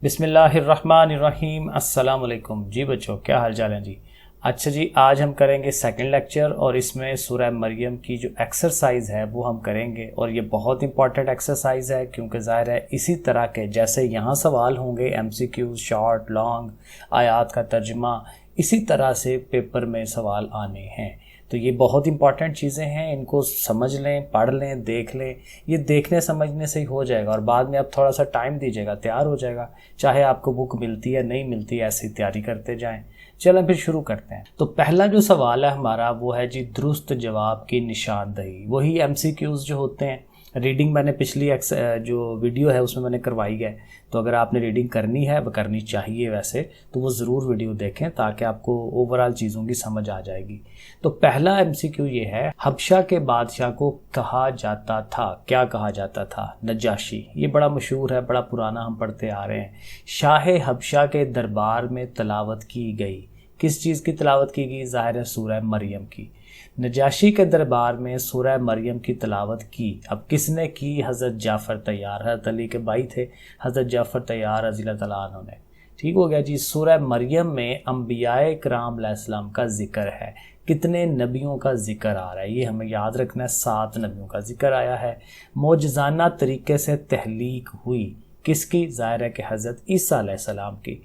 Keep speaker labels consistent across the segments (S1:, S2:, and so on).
S1: बिस्मिल्लाहिर्रहमानिर्रहीम। अस्सलाम वालेकुम जी बच्चों, क्या हाल चाल है जी। अच्छा जी, आज हम करेंगे सेकंड लेक्चर और इसमें सूरह मरियम की जो एक्सरसाइज है वो हम करेंगे। और ये बहुत इंपॉर्टेंट एक्सरसाइज है क्योंकि ज़ाहिर है इसी तरह के जैसे यहाँ सवाल होंगे एमसीक्यू शॉर्ट लॉन्ग आयात का तर्जुमा, इसी तरह से पेपर में सवाल आने हैं। तो ये बहुत इंपॉर्टेंट चीज़ें हैं, इनको समझ लें, पढ़ लें, देख लें। ये देखने समझने से ही हो जाएगा और बाद में आप थोड़ा सा टाइम दीजिएगा, तैयार हो जाएगा। चाहे आपको बुक मिलती है नहीं मिलती, ऐसी तैयारी करते जाएं। चलें फिर शुरू करते हैं। तो पहला जो सवाल है हमारा वो है जी दुरुस्त जवाब की निशानदही। वही एमसीक्यूज़ जो होते हैं, रीडिंग मैंने पिछली जो वीडियो है उसमें मैंने करवाई है। तो अगर आपने रीडिंग करनी है, वह करनी चाहिए वैसे, तो वो ज़रूर वीडियो देखें ताकि आपको ओवरऑल चीज़ों की समझ आ जाएगी। तो पहला एमसीक्यू ये है, हबशा के बादशाह को कहा जाता था, क्या कहा जाता था? नजाशी। ये बड़ा मशहूर है, बड़ा पुराना हम पढ़ते आ रहे हैं। शाह हबशा के दरबार में तलावत की गई। किस चीज़ की तलावत की गई? ज़ाहिर है सूरह मरियम की। नजाशी के दरबार में सूरह मरियम की तलावत की। अब किसने की? हज़रत जाफ़र तैयार, हज़रत अली के भाई थे हज़रत जाफ़र तैयार रज़ी अल्लाह तआला अन्हु ने। ठीक हो गया जी। सूरह मरियम में अंबियाए किराम अलैहिस्सलाम का जिक्र है। कितने नबियों का जिक्र आ रहा है ये हमें याद रखना है। 7 नबियों का जिक्र आया है। मौजज़ाना तरीके से तहलीक हुई। किसकी? ज़ाहिर है कि हज़रत ईसा अलैहिस्सलाम की।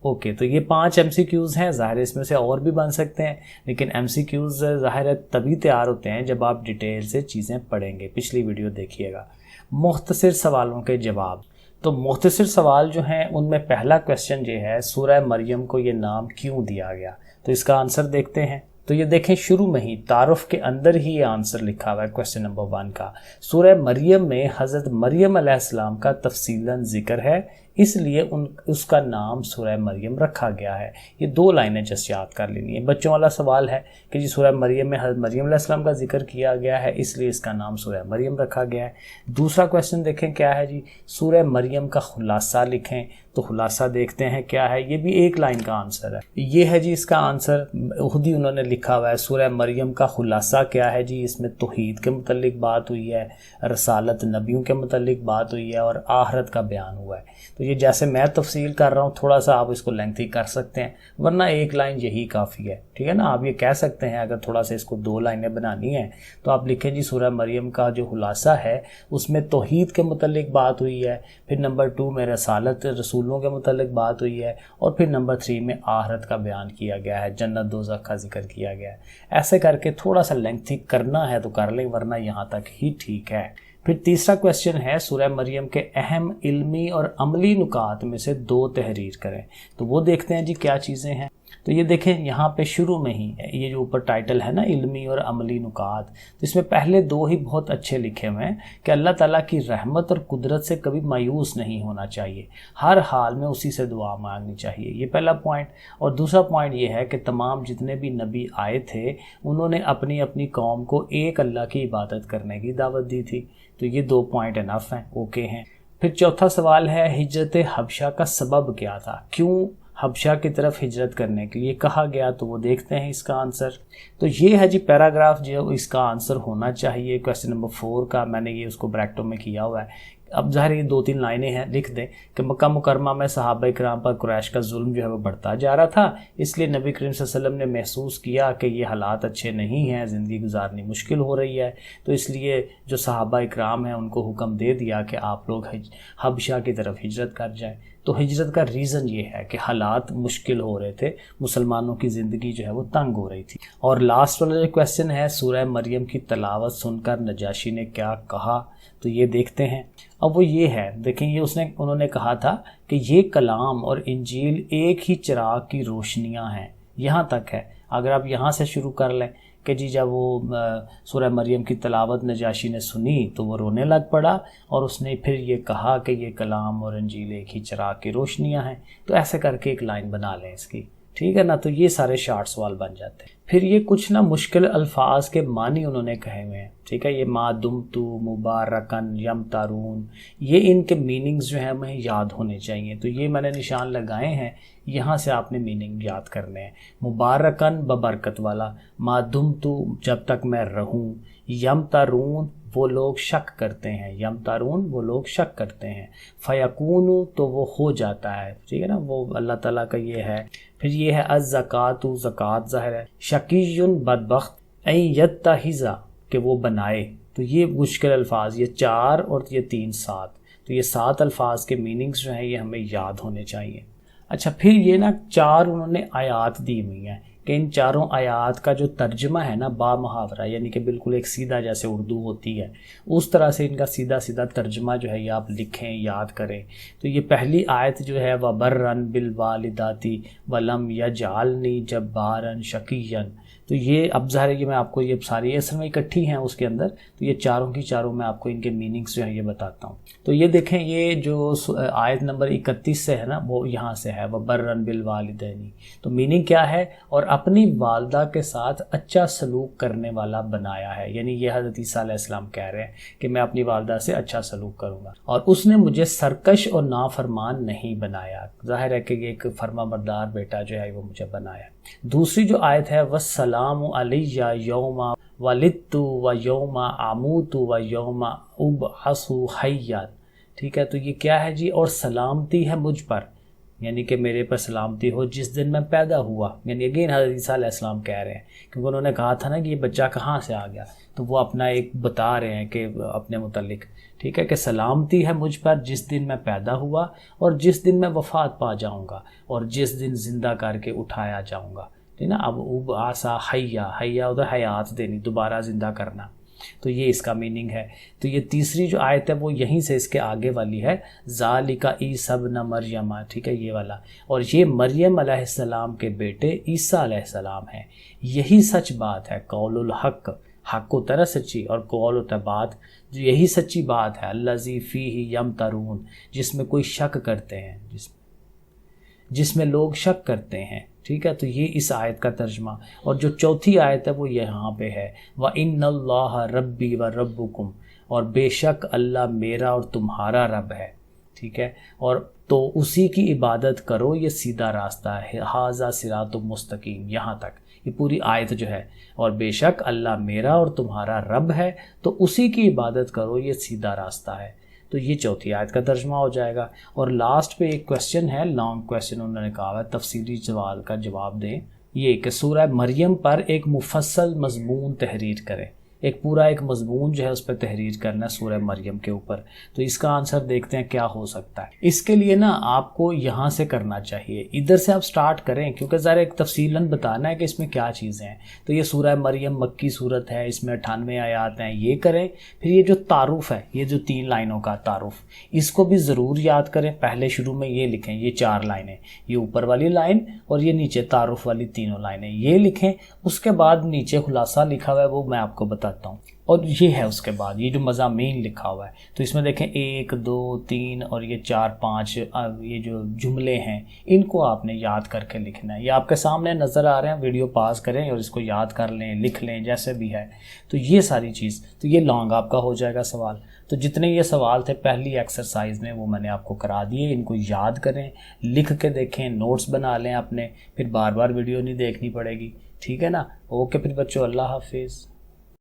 S1: ओके, तो ये 5 एमसीक्यूज़ हैं। ज़ाहिर है इसमें से और भी बन सकते हैं, लेकिन एमसीक्यूज़ ज़ाहिर है तभी तैयार होते हैं जब आप डिटेल से चीज़ें पढ़ेंगे। पिछली वीडियो देखिएगा। मुख्तसर सवालों के जवाब। तो मुख्तसर सवाल जो हैं उनमें पहला क्वेश्चन ये है, सूरह मरियम को ये नाम क्यों दिया गया? तो इसका आंसर देखते हैं। तो ये देखें, शुरू में ही तारुफ के अंदर ही ये आंसर लिखा हुआ है क्वेश्चन नंबर 1 का। सूरह मरियम में हज़रत मरियम अलैहिस्सलाम का तफसीलन जिक्र है, इसलिए उसका नाम सूरह मरियम रखा गया है। ये 2 लाइनें जस्ट याद कर लेनी है। बच्चों वाला सवाल है कि जी सूरह मरियम में हज़रत मरियम अलैहिस्सलाम का जिक्र किया गया है, इसलिए इसका नाम सूरह मरियम रखा गया है। दूसरा क्वेश्चन देखें क्या है जी, सूरह मरियम का खुलासा लिखें। तो खुलासा देखते हैं क्या है। ये भी 1 लाइन का आंसर है। ये है जी इसका आंसर, खुद ही उन्होंने लिखा हुआ है। सूरह मरियम का खुलासा क्या है जी? इसमें तौहीद के मुतल्लिक बात हुई है, रसालत नबियों के मुतल्लिक बात हुई है और आखिरत का बयान हुआ है। तो ये जैसे मैं तफसील कर रहा हूँ, थोड़ा सा आप इसको लेंथी कर सकते हैं, वरना 1 लाइन यही काफ़ी है। ठीक है ना। आप ये कह सकते हैं अगर थोड़ा सा इसको 2 लाइनें बनानी है तो आप लिखें जी सूरह मरियम का जो खुलासा है उसमें तौहीद के मुतल्लिक बात हुई है, फिर नंबर 2 में रसालत रसूलों के मुतल्लिक बात हुई है, और फिर नंबर 3 में आखिरत का बयान किया गया है, जन्नत दोज़ख का जिक्र किया गया है। ऐसे करके थोड़ा सा लेंथी करना है तो कर लें, वरना यहाँ तक ही ठीक है। फिर तीसरा क्वेश्चन है, सूरह मरियम के अहम इल्मी और अमली नुकात में से 2 तहरीर करें। तो वो देखते हैं जी क्या चीज़ें हैं। तो ये देखें यहाँ पे शुरू में ही ये जो ऊपर टाइटल है ना, इल्मी और अमली नुकात, तो इसमें पहले 2 ही बहुत अच्छे लिखे हुए हैं कि अल्लाह ताला की रहमत और कुदरत से कभी मायूस नहीं होना चाहिए, हर हाल में उसी से दुआ मांगनी चाहिए। ये पहला पॉइंट। और दूसरा पॉइंट ये है कि तमाम जितने भी नबी आए थे उन्होंने अपनी अपनी कौम को एक अल्लाह की इबादत करने की दावत दी थी। तो ये 2 पॉइंट इनफ हैं, ओके हैं। फिर चौथा सवाल है, हिजरत हबशा का सबब क्या था? क्यों हबशा की तरफ हिजरत करने के लिए कहा गया? तो वो देखते हैं इसका आंसर। तो ये है जी पैराग्राफ जो इसका आंसर होना चाहिए क्वेश्चन नंबर 4 का। मैंने ये उसको ब्रैकेटों में किया हुआ है। अब ज़ाहिर ये 2-3 लाइनें हैं, लिख दें कि मक्का मुकरमा में सहाबा किराम पर कुरैश का जुल्म जो है वो बढ़ता जा रहा था, इसलिए नबी करीम सल्लल्लाहु अलैहि वसल्लम ने महसूस किया कि ये हालात अच्छे नहीं हैं, ज़िंदगी गुजारनी मुश्किल हो रही है। तो इसलिए जो सहाबा किराम हैं उनको हुक्म दे दिया कि आप लोग हबशा की तरफ हिजरत कर जाएं। तो हिजरत का रीज़न ये है कि हालात मुश्किल हो रहे थे, मुसलमानों की ज़िंदगी जो है वो तंग हो रही थी। और लास्ट वाला जो क्वेश्चन है, सूरह मरियम की तलावत सुनकर नजाशी ने क्या कहा? तो ये देखते हैं। अब वो ये है, देखें ये उन्होंने कहा था कि ये कलाम और इंजील एक ही चिराग की रोशनियां हैं। यहाँ तक है। अगर आप यहाँ से शुरू कर लें कि जी जब वो सूरह मरियम की तलावत नजाशी ने सुनी तो वो रोने लग पड़ा और उसने फिर ये कहा कि ये कलाम और इंजील एक ही चिराग की रोशनियां हैं। तो ऐसे करके 1 लाइन बना लें इसकी। ठीक है ना। तो ये सारे शार्ट सवाल बन जाते हैं। फिर ये कुछ ना मुश्किल अल्फाज के मानी उन्होंने कहे हुए हैं। ठीक है, ये मादुम तू मुबारकन यम तारून, ये इनके मीनिंग्स जो हैं हमें याद होने चाहिए। तो ये मैंने निशान लगाए हैं, यहाँ से आपने मीनिंग याद करने हैं। मुबारकन बबरकत वाला, मादुम तू जब तक मैं रहूँ, यम तारून वो लोग शक करते हैं, यमतारून वो लोग शक करते हैं, फ़यकूनु तो वो हो जाता है, ठीक है ना, वो अल्लाह ताला का ये है। फिर ये है अज़्ज़कातु ज़कात ज़ाहिर है, शकीयुन बदबख्त, ऐ यत्तहिज़ा कि वो बनाए। तो ये मुश्किल अल्फाज, ये 4 और ये 3 7, तो ये 7 अल्फाज के मीनिंग्स जो हैं ये हमें याद होने चाहिए। अच्छा, फिर ये ना 4 उन्होंने आयात दी हुई हैं कि इन चारों आयात का जो तर्जमा है ना बा मुहावरा, यानी कि बिल्कुल एक सीधा जैसे उर्दू होती है उस तरह से इनका सीधा सीधा तर्जमा जो है ये आप लिखें, याद करें। तो ये पहली आयत जो है वबर्रन बिल वालिदाती वलम यजअलनी जब्बारन शकीयन, तो ये अब ज़ाहिर है मैं आपको ये सारी असल में इकट्ठी हैं उसके अंदर, तो ये चारों की चारों मैं आपको इनके मीनिंग्स जो है ये बताता हूँ। तो ये देखें, ये जो आयत नंबर 31 से है ना वो यहाँ से है वबर्रन बिल वालिदैनी, तो मीनिंग क्या है, और अपनी वालदा के साथ अच्छा सलूक करने वाला बनाया है, यानी ये हज़रत ईसा अलैहिस्सलाम कह रहे हैं कि मैं अपनी वालदा से अच्छा सलूक करूँगा, और उसने मुझे सरकश और नाफरमान नहीं बनाया। ज़ाहिर है कि एक फर्माबरदार बेटा जो है वो मुझे बनाया। दूसरी जो आयत है वस्सलामु अलैया यौमा वलिदतु व यौमा आमूतु व यौमा उबअसु हय्या, ठीक है। तो ये क्या है जी, और सलामती है मुझ पर, यानी कि मेरे पर सलामती हो जिस दिन मैं पैदा हुआ, यानी अगेन हज़रत ईसा अलैहिस्सलाम कह रहे हैं, क्योंकि उन्होंने कहा था ना कि ये बच्चा कहाँ से आ गया, तो वो अपना एक बता रहे हैं कि अपने मुतल्लिक, ठीक है, कि सलामती है मुझ पर जिस दिन मैं पैदा हुआ और जिस दिन मैं वफ़ात पा जाऊँगा और जिस दिन ज़िंदा करके उठाया जाऊँगा, ठीक ना। अब उब आसा हय्या, हय्या उधर हयात देनी, दोबारा ज़िंदा करना, तो ये इसका मीनिंग है। तो ये तीसरी जो आयत है वो यहीं से इसके आगे वाली है, ज़ालिका ईसा इब्न मरियम, ठीक है, ये वाला, और ये मरियम अलैहिस्सलाम के बेटे ईसा अलैहिस्सलाम हैं, यही सच बात है, कौलुल हक़, हक़ को तरह सच्ची, और कौल बात जो यही सच्ची बात है, अल्लज़ी फ़ीही यमतरून, जिसमें कोई शक करते हैं, जिसमें लोग शक करते हैं, ठीक है। तो ये इस आयत का तर्जमा। और जो चौथी आयत है वो यहाँ पे है, व इन्नल्लाह रब्बी व रब्बुकुम, और बेशक अल्लाह मेरा और तुम्हारा रब है, ठीक है, और तो उसी की इबादत करो, ये सीधा रास्ता है, हाजा सिरातुम मुस्तकीम, यहाँ तक ये पूरी आयत जो है, और बेशक अल्लाह मेरा और तुम्हारा रब है तो उसी की इबादत करो, ये सीधा रास्ता है। तो ये चौथी आयत का तर्जमा हो जाएगा। और लास्ट पे एक क्वेश्चन है, लॉन्ग क्वेश्चन, उन्होंने कहा है तफसीली सवाल का जवाब दें, ये कि सूरह मरियम पर एक मुफस्सल मजमून तहरीर करें, एक पूरा एक मजमून जो है उस पर तहरीर करना है सूरह मरियम के ऊपर। तो इसका आंसर देखते हैं क्या हो सकता है। इसके लिए ना आपको यहाँ से करना चाहिए, इधर से आप स्टार्ट करें, क्योंकि ज़रा एक तफसीलन बताना है कि इसमें क्या चीज़ें हैं। तो ये सूरह मरियम मक्की सूरत है, इसमें 98 आयात हैं, ये करें। फिर ये जो तारुफ है, ये जो 3 लाइनों का तारुफ, इसको भी ज़रूर याद करें। पहले शुरू में ये लिखें, ये 4 लाइनें, ये ऊपर वाली लाइन और ये नीचे तारुफ वाली 3 लाइनें, ये लिखें। उसके बाद नीचे खुलासा लिखा हुआ है वो मैं आपको बताता हूँ, और ये है उसके बाद ये जो मज़ामीन लिखा हुआ है। तो इसमें देखें 1 2 3 और ये 4 5 ये जो जुमले हैं इनको आपने याद करके लिखना है। ये आपके सामने नज़र आ रहे हैं, वीडियो पास करें और इसको याद कर लें, लिख लें, जैसे भी है। तो ये सारी चीज़, तो ये लॉन्ग आपका हो जाएगा सवाल। तो जितने ये सवाल थे पहली एक्सरसाइज में वो मैंने आपको करा दिए, इनको याद करें, लिख के देखें, नोट्स बना लें अपने, फिर बार बार वीडियो नहीं देखनी पड़ेगी, ठीक है ना। ओके फिर बच्चों, अल्लाह हाफिज़।